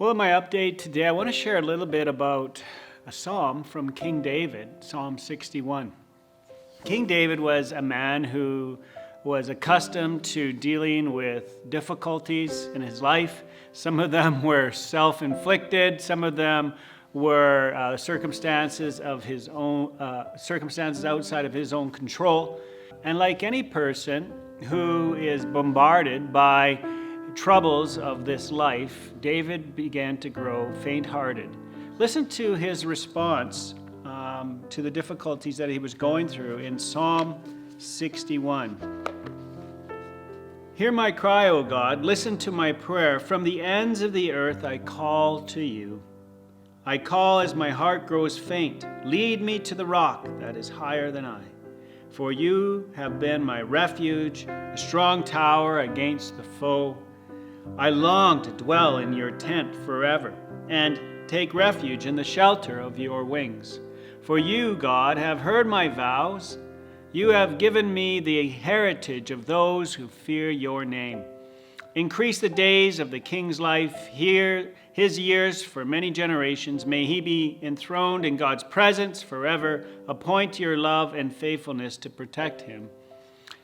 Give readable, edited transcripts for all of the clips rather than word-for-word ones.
Well, in my update today, I want to share a little bit about a psalm from King David, Psalm 61. King David was a man who was accustomed to dealing with difficulties in his life. Some of them were self-inflicted, some of them were circumstances outside of his own control. And like any person who is bombarded by troubles of this life, David began to grow faint-hearted. Listen to his response to the difficulties that he was going through in Psalm 61. Hear my cry, O God, listen to my prayer. From the ends of the earth I call to you. I call as my heart grows faint. Lead me to the rock that is higher than I. For you have been my refuge, a strong tower against the foe. I long to dwell in your tent forever and take refuge in the shelter of your wings. For you, God, have heard my vows. You have given me the heritage of those who fear your name. Increase the days of the king's life, hear his years for many generations. May he be enthroned in God's presence forever. Appoint your love and faithfulness to protect him.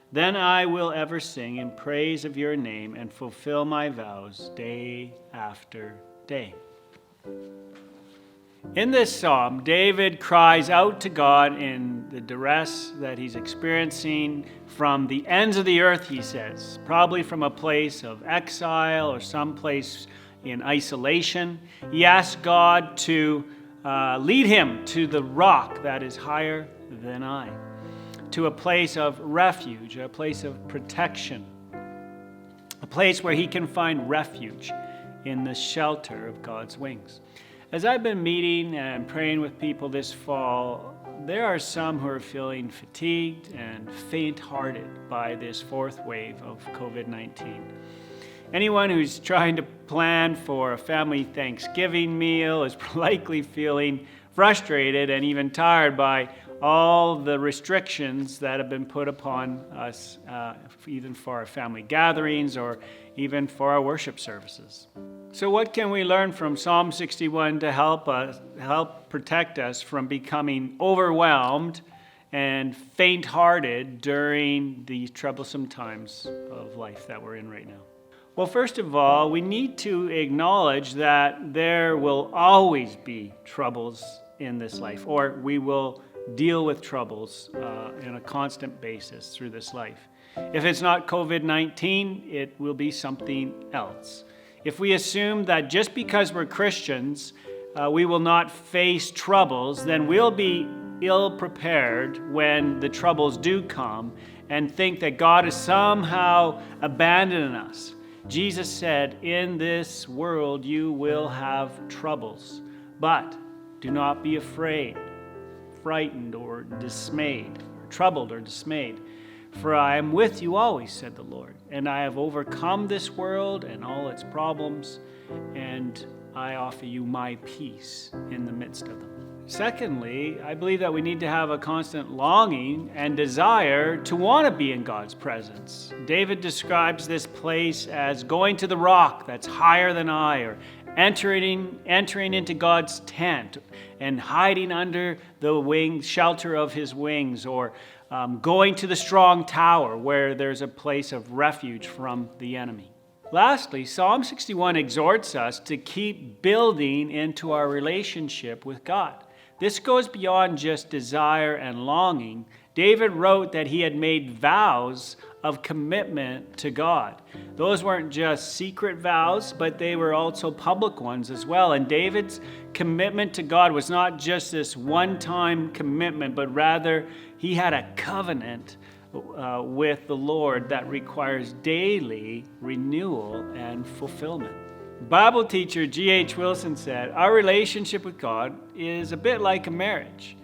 Then I will ever sing in praise of your name and fulfill my vows day after day. In this psalm, David cries out to God in the duress that he's experiencing from the ends of the earth, he says, probably from a place of exile or some place in isolation. He asks God to lead him to the rock that is higher than I, to a place of refuge, a place of protection, a place where he can find refuge in the shelter of God's wings. As I've been meeting and praying with people this fall, there are some who are feeling fatigued and faint-hearted by this fourth wave of COVID-19. Anyone who's trying to plan for a family Thanksgiving meal is likely feeling frustrated and even tired by all the restrictions that have been put upon us, even for our family gatherings or even for our worship services. So what can we learn from Psalm 61 to help protect us from becoming overwhelmed and faint-hearted during these troublesome times of life that we're in right now? Well, first of all, we need to acknowledge that there will always be troubles in this life, or we will deal with troubles on a constant basis through this life. If it's not COVID-19, it will be something else. If we assume that just because we're Christians, we will not face troubles, then we'll be ill-prepared when the troubles do come and think that God has somehow abandoned us. Jesus said, in this world you will have troubles, but do not be afraid, frightened or dismayed, or troubled or dismayed. For I am with you always, said the Lord, and I have overcome this world and all its problems, and I offer you my peace in the midst of them. Secondly, I believe that we need to have a constant longing and desire to want to be in God's presence. David describes this place as going to the rock that's higher than I, or entering into God's tent and hiding under the shelter of his wings, or going to the strong tower where there's a place of refuge from the enemy. Lastly, Psalm 61 exhorts us to keep building into our relationship with God. This goes beyond just desire and longing. David wrote that he had made vows of commitment to God. Those weren't just secret vows, but they were also public ones as well. And David's commitment to God was not just this one-time commitment, but rather he had a covenant with the Lord that requires daily renewal and fulfillment. Bible teacher G.H. Wilson said, our relationship with God is a bit like a marriage.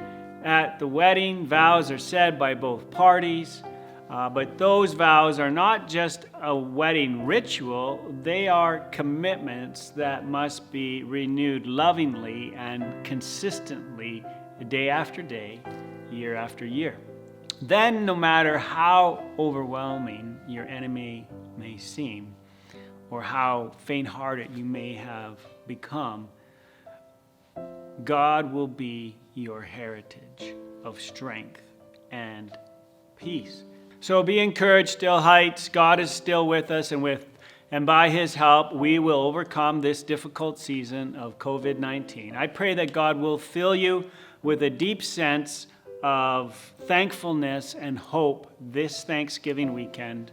At the wedding, vows are said by both parties, but those vows are not just a wedding ritual, they are commitments that must be renewed lovingly and consistently day after day, year after year. Then, no matter how overwhelming your enemy may seem, or how faint-hearted you may have become, God will be your heritage of strength and peace. So be encouraged, Still Heights. God is still with us, and by his help, we will overcome this difficult season of COVID-19. I pray that God will fill you with a deep sense of thankfulness and hope this Thanksgiving weekend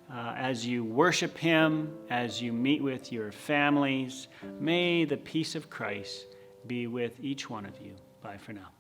as you worship him, as you meet with your families. May the peace of Christ be with each one of you. Bye for now.